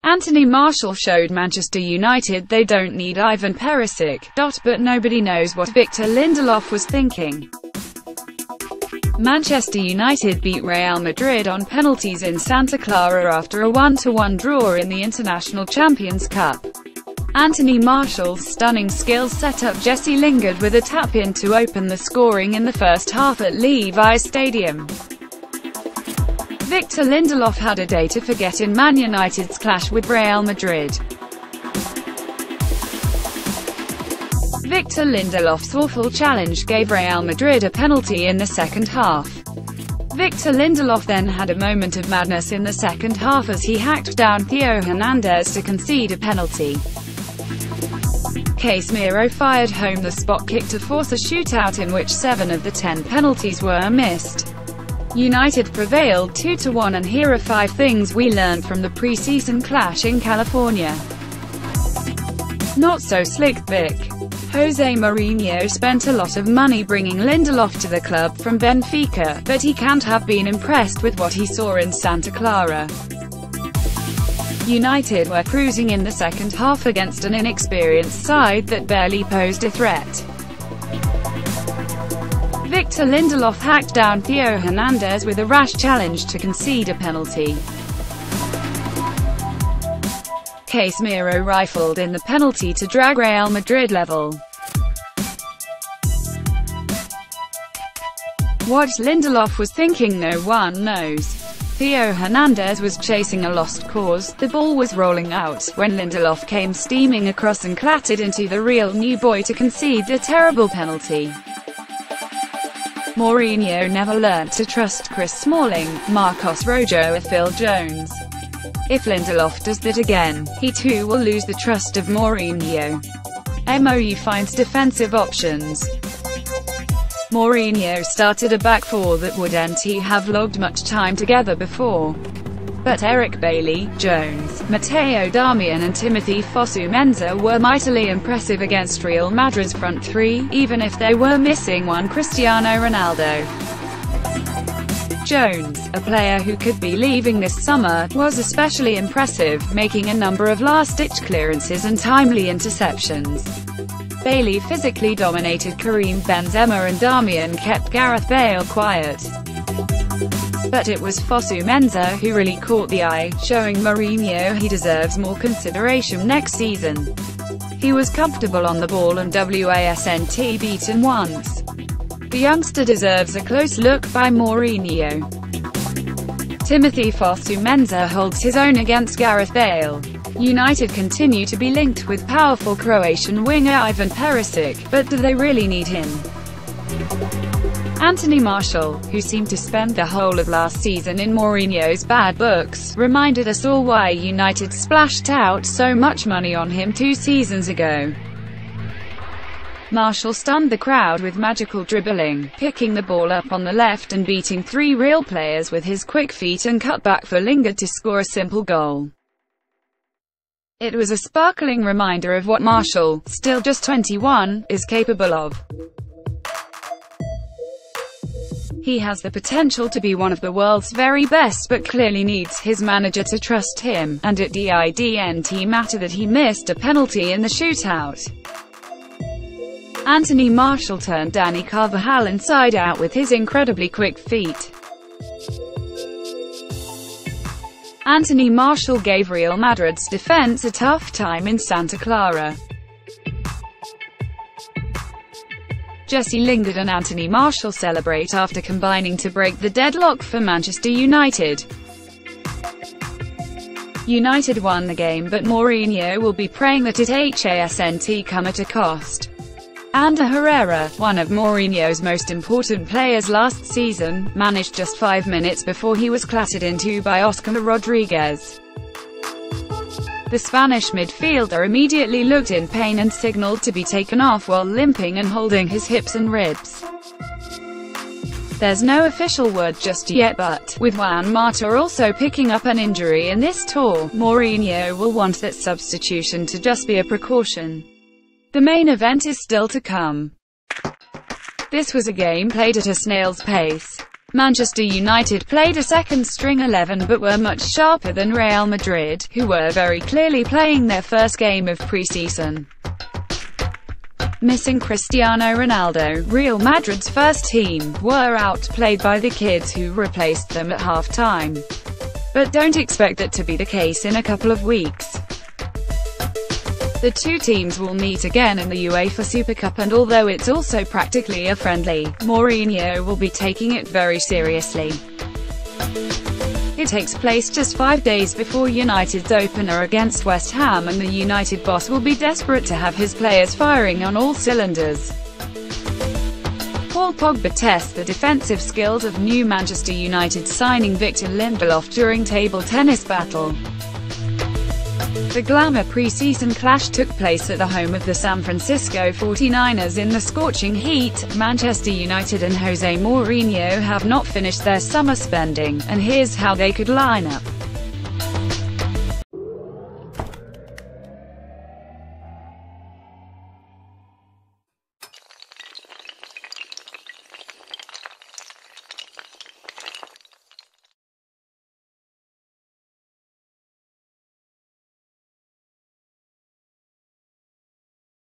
Anthony Martial showed Manchester United they don't need Ivan Perisic, but nobody knows what Victor Lindelof was thinking. Manchester United beat Real Madrid on penalties in Santa Clara after a 1-1 draw in the International Champions Cup. Anthony Martial's stunning skills set up Jesse Lingard with a tap-in to open the scoring in the first half at Levi's Stadium. Victor Lindelof had a day to forget in Man United's clash with Real Madrid. Victor Lindelof's awful challenge gave Real Madrid a penalty in the second half. Victor Lindelof then had a moment of madness in the second half as he hacked down Theo Hernandez to concede a penalty. Casemiro fired home the spot kick to force a shootout in which 7 of the 10 penalties were missed. United prevailed 2-1, and here are 5 things we learned from the pre-season clash in California. Not so slick. Vic. Jose Mourinho spent a lot of money bringing Lindelof to the club from Benfica, but he can't have been impressed with what he saw in Santa Clara. United were cruising in the second half against an inexperienced side that barely posed a threat. Victor Lindelof hacked down Theo Hernandez with a rash challenge to concede a penalty. Casemiro rifled in the penalty to drag Real Madrid level. What Lindelof was thinking no one knows. Theo Hernandez was chasing a lost cause, the ball was rolling out, when Lindelof came steaming across and clattered into the real new boy to concede a terrible penalty. Mourinho never learnt to trust Chris Smalling, Marcos Rojo or Phil Jones. If Lindelof does that again, he too will lose the trust of Mourinho. Mou finds defensive options. Mourinho started a back four that wouldn't have logged much time together before. But Eric Bailly, Jones, Matteo Darmian and Timothy Fosu-Mensah were mightily impressive against Real Madrid's front three, even if they were missing one Cristiano Ronaldo. Jones, a player who could be leaving this summer, was especially impressive, making a number of last-ditch clearances and timely interceptions. Bailly physically dominated Karim Benzema and Darmian kept Gareth Bale quiet. But it was Fosu-Mensah who really caught the eye, showing Mourinho he deserves more consideration next season. He was comfortable on the ball and wasn't beaten once. The youngster deserves a close look by Mourinho. Timothy Fosu-Mensah holds his own against Gareth Bale. United continue to be linked with powerful Croatian winger Ivan Perisic, but do they really need him? Anthony Martial, who seemed to spend the whole of last season in Mourinho's bad books, reminded us all why United splashed out so much money on him 2 seasons ago. Martial stunned the crowd with magical dribbling, picking the ball up on the left and beating 3 real players with his quick feet and cut back for Lingard to score a simple goal. It was a sparkling reminder of what Martial, still just 21, is capable of. He has the potential to be one of the world's very best, but clearly needs his manager to trust him, and it didn't matter that he missed a penalty in the shootout. Anthony Martial turned Dani Carvajal inside out with his incredibly quick feet. Anthony Martial gave Real Madrid's defense a tough time in Santa Clara. Jesse Lingard and Anthony Martial celebrate after combining to break the deadlock for Manchester United. United won the game, but Mourinho will be praying that it hasn't come at a cost. Ander Herrera, one of Mourinho's most important players last season, managed just 5 minutes before he was clattered into by Oscar Rodriguez. The Spanish midfielder immediately looked in pain and signaled to be taken off while limping and holding his hips and ribs. There's no official word just yet, but, with Juan Mata also picking up an injury in this tour, Mourinho will want that substitution to just be a precaution. The main event is still to come. This was a game played at a snail's pace. Manchester United played a second-string 11 but were much sharper than Real Madrid, who were very clearly playing their first game of pre-season. Missing Cristiano Ronaldo, Real Madrid's first team were outplayed by the kids who replaced them at half-time. But don't expect that to be the case in a couple of weeks. The two teams will meet again in the UEFA Super Cup, and although it's also practically a friendly, Mourinho will be taking it very seriously. It takes place just 5 days before United's opener against West Ham, and the United boss will be desperate to have his players firing on all cylinders. Paul Pogba tests the defensive skills of new Manchester United signing Victor Lindelof during table tennis battle. The glamour pre-season clash took place at the home of the San Francisco 49ers in the scorching heat. Manchester United and Jose Mourinho have not finished their summer spending, and here's how they could line up.